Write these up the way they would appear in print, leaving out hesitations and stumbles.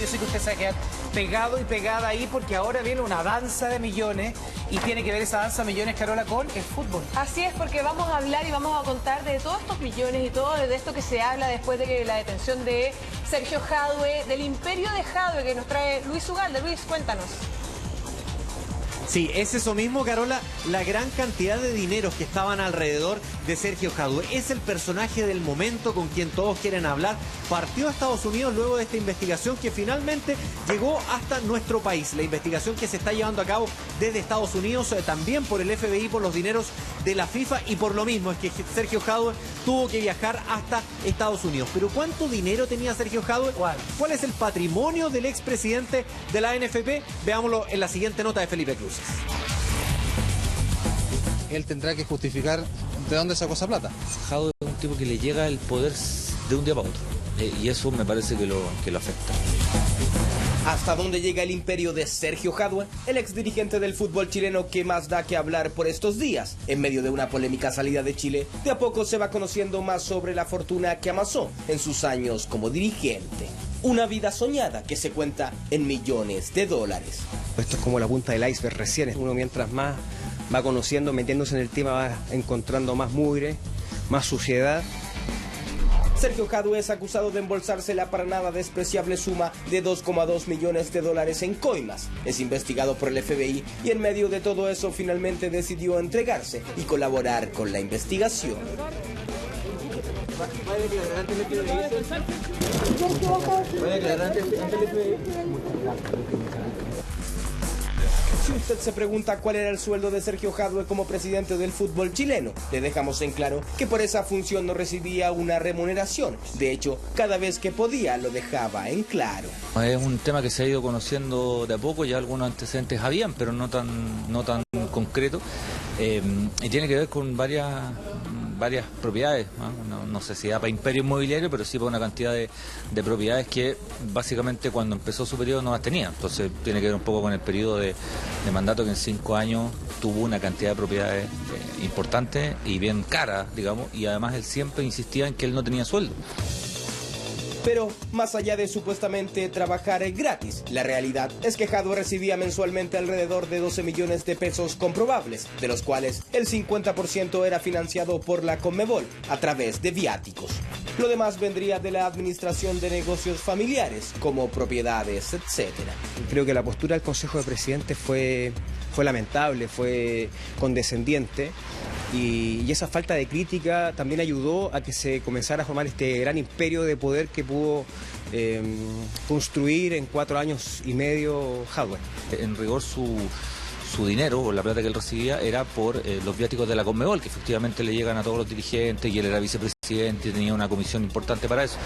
yo sé que usted se va a quedar pegado y pegada ahí porque ahora viene una danza de millones y tiene que ver esa danza de millones, Carola, con el fútbol. Así es, porque vamos a hablar y vamos a contar de todos estos millones y todo de esto que se habla después de que la detención de Sergio Jadue, del imperio de Jadue que nos trae Luis Ugalde. Luis, cuéntanos. Sí, es eso mismo, Carola, la gran cantidad de dineros que estaban alrededor de Sergio Jadue. Es el personaje del momento con quien todos quieren hablar. Partió a Estados Unidos luego de esta investigación que finalmente llegó hasta nuestro país. La investigación que se está llevando a cabo desde Estados Unidos, también por el FBI, por los dineros de la FIFA y por lo mismo es que Sergio Jadue tuvo que viajar hasta Estados Unidos. Pero ¿cuánto dinero tenía Sergio Jadue? ¿Cuál es el patrimonio del expresidente de la NFP? Veámoslo en la siguiente nota de Felipe Cruz. Él tendrá que justificar de dónde sacó esa plata. Jadue es un tipo que le llega el poder de un día para otro, y eso me parece que lo afecta. ¿Hasta dónde llega el imperio de Sergio Jadue, el exdirigente del fútbol chileno que más da que hablar por estos días? En medio de una polémica salida de Chile, de a poco se va conociendo más sobre la fortuna que amasó en sus años como dirigente. Una vida soñada que se cuenta en millones de dólares. Esto es como la punta del iceberg recién. Uno mientras más va conociendo, metiéndose en el tema, va encontrando más mugre, más suciedad. Sergio Jadue es acusado de embolsarse la para nada despreciable suma de 2,2 millones de dólares en coimas. Es investigado por el FBI y en medio de todo eso finalmente decidió entregarse y colaborar con la investigación. Si usted se pregunta cuál era el sueldo de Sergio Jadue como presidente del fútbol chileno, le dejamos en claro que por esa función no recibía una remuneración. De hecho, cada vez que podía lo dejaba en claro. Es un tema que se ha ido conociendo de a poco, ya algunos antecedentes habían, pero no tan concretos, y tiene que ver con varias propiedades, no sé si da para imperio inmobiliario, pero sí para una cantidad de propiedades que básicamente cuando empezó su periodo no las tenía. Entonces tiene que ver un poco con el periodo de mandato, que en 5 años tuvo una cantidad de propiedades importantes y bien caras, digamos, y además él siempre insistía en que él no tenía sueldo. Pero más allá de supuestamente trabajar gratis, la realidad es que Jadue recibía mensualmente alrededor de 12 millones de pesos comprobables, de los cuales el 50% era financiado por la Conmebol a través de viáticos. Lo demás vendría de la administración de negocios familiares, como propiedades, etc. Creo que la postura del Consejo de Presidentes fue lamentable, fue condescendiente. Y esa falta de crítica también ayudó a que se comenzara a formar este gran imperio de poder que pudo construir en 4 años y medio Jadue. En rigor su dinero, o la plata que él recibía, era por los viáticos de la Conmebol, que efectivamente le llegan a todos los dirigentes, y él era vicepresidente y tenía una comisión importante para eso,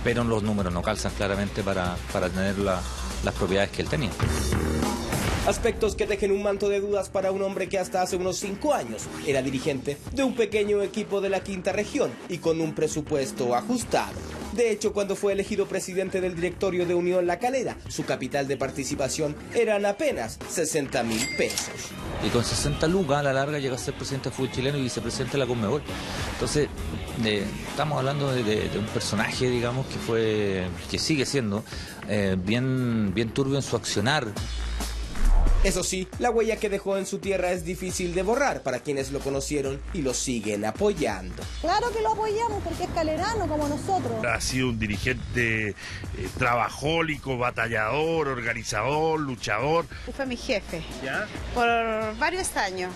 pero los números no calzan claramente para tener las propiedades que él tenía. Aspectos que dejen un manto de dudas para un hombre que hasta hace unos 5 años era dirigente de un pequeño equipo de la quinta región y con un presupuesto ajustado. De hecho, cuando fue elegido presidente del directorio de Unión La Calera, su capital de participación eran apenas 60.000 pesos. Y con 60 lucas a la larga llega a ser presidente del fútbol chileno y vicepresidente de la Conmebol. Entonces, estamos hablando de un personaje, digamos, que sigue siendo bien turbio en su accionar. Eso sí, la huella que dejó en su tierra es difícil de borrar para quienes lo conocieron y lo siguen apoyando. Claro que lo apoyamos porque es calerano como nosotros. Ha sido un dirigente trabajólico, batallador, organizador, luchador. Fue mi jefe. ¿Ya? Por varios años.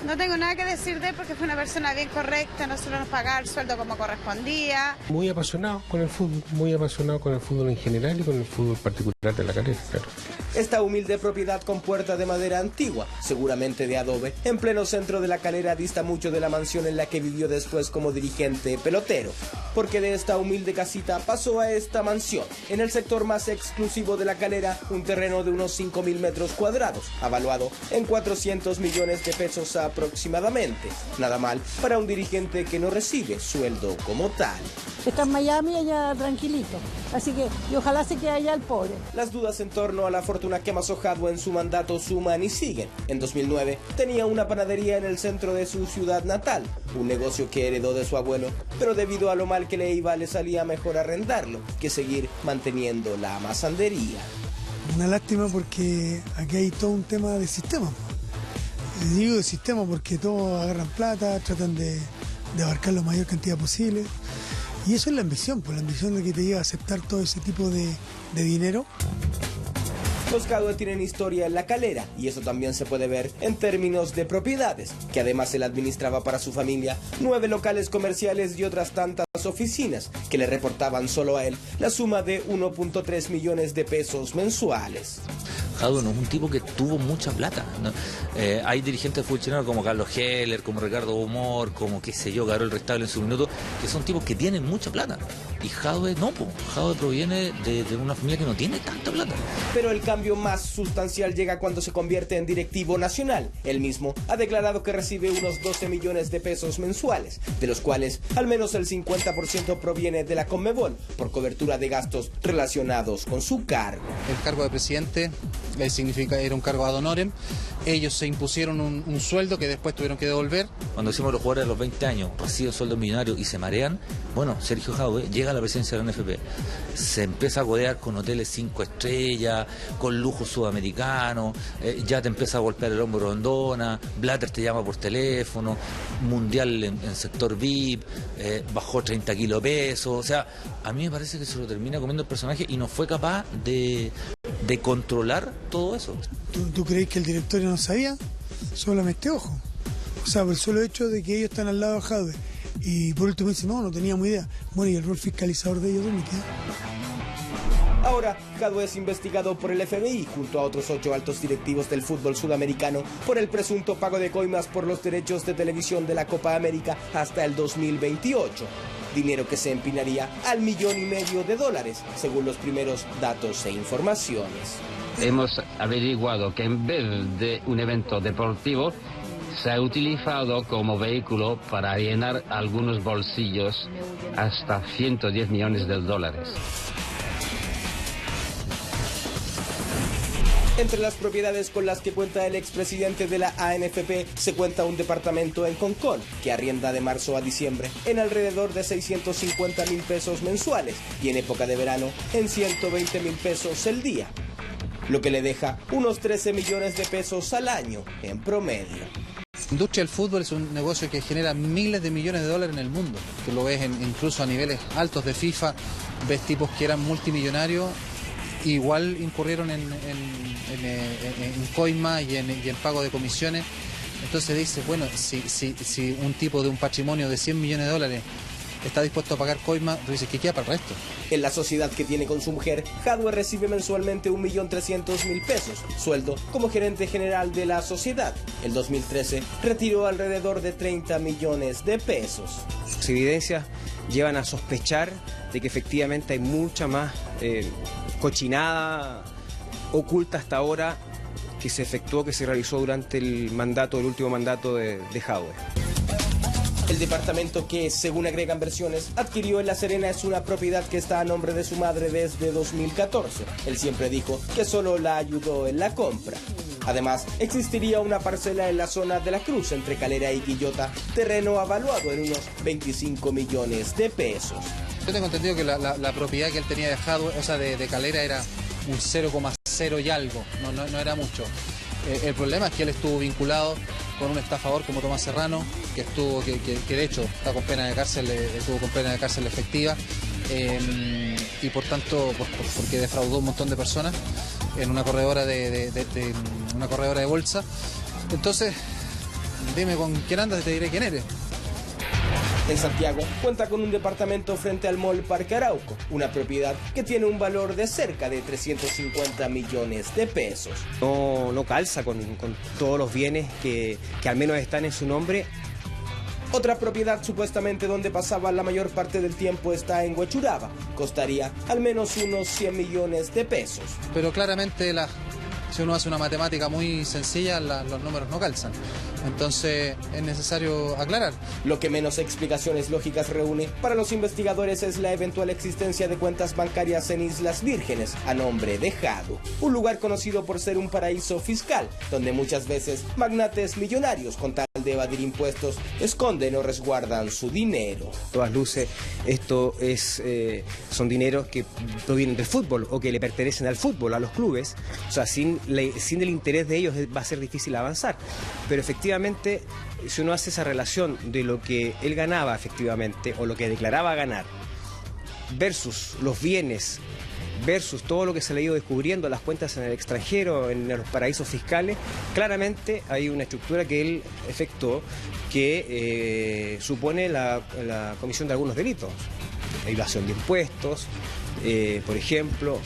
No tengo nada que decir de él porque fue una persona bien correcta, no solo nos pagaba el sueldo como correspondía. Muy apasionado con el fútbol en general y con el fútbol particular de La Calera, claro. Esta humilde propiedad con puerta de madera antigua, seguramente de adobe, en pleno centro de La Calera dista mucho de la mansión en la que vivió después como dirigente pelotero, porque de esta humilde casita pasó a esta mansión, en el sector más exclusivo de La Calera, un terreno de unos 5.000 metros cuadrados, avaluado en 400 millones de pesos aproximadamente. Nada mal para un dirigente que no recibe sueldo como tal. Está en Miami allá tranquilito, así que y ojalá se quede allá el pobre. Las dudas en torno a la fortuna fortuna que amasó Jadwe en su mandato suman y siguen. En 2009 tenía una panadería en el centro de su ciudad natal, un negocio que heredó de su abuelo, pero debido a lo mal que le iba le salía mejor arrendarlo que seguir manteniendo la masandería. Una lástima porque aquí hay todo un tema de sistema. Digo de sistema porque todos agarran plata, tratan de abarcar la mayor cantidad posible. Y eso es la ambición, pues la ambición de que te lleva a aceptar todo ese tipo de dinero. Los Jadwe tienen historia en La Calera y eso también se puede ver en términos de propiedades, que además él administraba para su familia 9 locales comerciales y otras tantas oficinas que le reportaban solo a él la suma de 1.3 millones de pesos mensuales. Jadwe no es un tipo que tuvo mucha plata, ¿no? Hay dirigentes de fútbol chileno como Carlos Heller, como Ricardo Humor, como qué sé yo, Gabriel Restable en su minuto, que son tipos que tienen mucha plata. Y Jadwe no, Jadwe proviene de una familia que no tiene tanta plata. Pero el cambio más sustancial llega cuando se convierte en directivo nacional. Él mismo ha declarado que recibe unos 12 millones de pesos mensuales, de los cuales al menos el 50% proviene de la Conmebol, por cobertura de gastos relacionados con su cargo. El cargo de presidente era un cargo ad honorem. Ellos se impusieron un sueldo que después tuvieron que devolver. Cuando decimos los jugadores a los 20 años reciben sueldos millonarios y se marean, bueno, Sergio Jadwe llega a la presidencia de la NFP, se empieza a codear con hoteles 5 estrellas, con lujo sudamericano, ya te empieza a golpear el hombro Rondona, Blatter te llama por teléfono, mundial en sector VIP, bajó 30 kilos de peso, o sea, a mí me parece que se lo termina comiendo el personaje y no fue capaz de controlar todo eso. ¿Tú crees que el directorio no sabía? Solamente ojo. O sea, por el solo hecho de que ellos están al lado de Jadwe. Y por último dicen, no teníamos idea. Bueno, y el rol fiscalizador de ellos, ¿dónde queda? Ahora, Jadwe es investigado por el FBI junto a otros 8 altos directivos del fútbol sudamericano por el presunto pago de coimas por los derechos de televisión de la Copa América hasta el 2028. Dinero que se empinaría al $1,500,000, según los primeros datos e informaciones. Hemos averiguado que en vez de un evento deportivo, se ha utilizado como vehículo para llenar algunos bolsillos hasta $110 millones. Entre las propiedades con las que cuenta el expresidente de la ANFP se cuenta un departamento en Concón, que arrienda de marzo a diciembre en alrededor de 650,000 pesos mensuales y en época de verano en 120,000 pesos el día, lo que le deja unos 13 millones de pesos al año en promedio. La industria del fútbol es un negocio que genera miles de millones de dólares en el mundo, que lo ves incluso a niveles altos de FIFA, ves tipos que eran multimillonarios, igual incurrieron en coima y en pago de comisiones. Entonces dices, bueno, si un tipo de un patrimonio de 100 millones de dólares está dispuesto a pagar coima, tú dices, ¿qué queda para el resto? En la sociedad que tiene con su mujer, Jadwe recibe mensualmente 1.300.000 pesos, sueldo como gerente general de la sociedad. En 2013 retiró alrededor de 30 millones de pesos. Las evidencias llevan a sospechar de que efectivamente hay mucha más cochinada oculta hasta ahora que se efectuó, que se realizó durante el último mandato de Jadwe. El departamento que, según agregan versiones, adquirió en La Serena es una propiedad que está a nombre de su madre desde 2014. Él siempre dijo que solo la ayudó en la compra. Además, existiría una parcela en la zona de La Cruz, entre Calera y Quillota, terreno avaluado en unos 25 millones de pesos. Yo tengo entendido que la propiedad que él tenía de Jadwe, o sea, de Calera, era un 0,0 y algo, no era mucho. El problema es que él estuvo vinculado con un estafador como Tomás Serrano, que de hecho está con pena de cárcel, estuvo con pena de cárcel efectiva, y por tanto, porque defraudó un montón de personas en una corredora una corredora de bolsa. Entonces, dime con quién andas y te diré quién eres. En Santiago cuenta con un departamento frente al Mall Parque Arauco, una propiedad que tiene un valor de cerca de 350 millones de pesos. No calza con todos los bienes que al menos están en su nombre. Otra propiedad supuestamente donde pasaba la mayor parte del tiempo está en Huechuraba. Costaría al menos unos 100 millones de pesos. Pero claramente si uno hace una matemática muy sencilla, los números no calzan. Entonces es necesario aclarar. Lo que menos explicaciones lógicas reúne para los investigadores es la eventual existencia de cuentas bancarias en Islas Vírgenes a nombre de Jadwe, un lugar conocido por ser un paraíso fiscal, donde muchas veces magnates millonarios con tal de evadir impuestos esconden o resguardan su dinero. Todas luces, esto son dineros que provienen del fútbol o que le pertenecen al fútbol, a los clubes. O sea, sin el interés de ellos va a ser difícil avanzar. Pero efectivamente, si uno hace esa relación de lo que él ganaba efectivamente o lo que declaraba ganar versus los bienes, versus todo lo que se le ha ido descubriendo, las cuentas en el extranjero, en los paraísos fiscales, claramente hay una estructura que él efectuó que supone la comisión de algunos delitos. Evasión de impuestos, por ejemplo.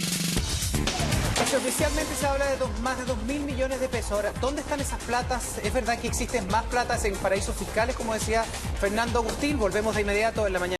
Oficialmente se habla de más de 2.000 millones de pesos. Ahora, ¿dónde están esas platas? ¿Es verdad que existen más platas en paraísos fiscales, como decía Fernando Agustín? Volvemos de inmediato en la mañana.